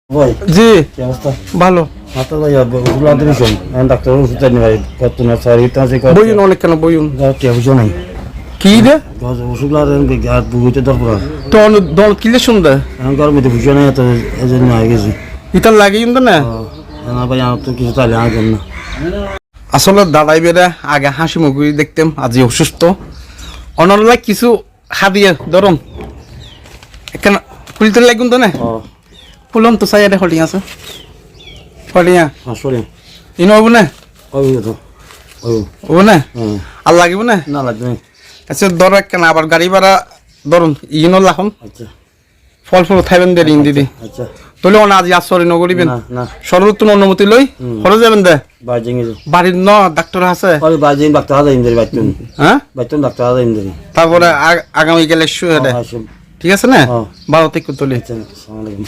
ভাই জি কি অবস্থা? ভালো। মাথা ভাই ওষুধ আনতে দিয়েছেন ডাক্তার ওষুধ চাইনি ভাই কত না স্যার এটা আছে বইন অনেক কেন বইন কি বুঝো নাই কি রে ওষুধ আর বুঝতে দরকার তো দল কিলে শুনবে এখন গরমে তো বুঝো নাই তো এই জন্য হয়ে গেছি ইতার লাগে কিন্তু না না ভাই আমার তো কিছু চাইলে আনবেন না। আসলে দাদাই বেড়ে আগে হাসি মুখি দেখতাম আজি অসুস্থ অনলাই কিছু হাদিয়ে ধরুন এখানে খুলতে লাগুন তো না ফুলন তো চাই এটা হলিয়া আছে হলিয়া আসলে ইনো হবো না ওই তো ওই হবো না আর লাগিব না না লাগবে আচ্ছা ধর কেন আবার গাড়ি ভাড়া ধরুন ইনো লাখন আচ্ছা ফল ফল খাইবেন দে রিং দিদি আচ্ছা তাহলে অনা আজি আসরি নগরিবেন না না সর্বোত্তম অনুমতি লই খরচ যাবেন দে বাজিং বাড়ির ন ডাক্তার আছে ওই বাজিং ডাক্তার হাজার ইন্দ্রি বাইতুন হ্যাঁ বাইতুন ডাক্তার হাজার ইন্দ্রি তারপরে আগামী গেলে শুয়ে ঠিক আছে না হ্যাঁ ভালো থেকে তুলি আসসালামু আলাইকুম।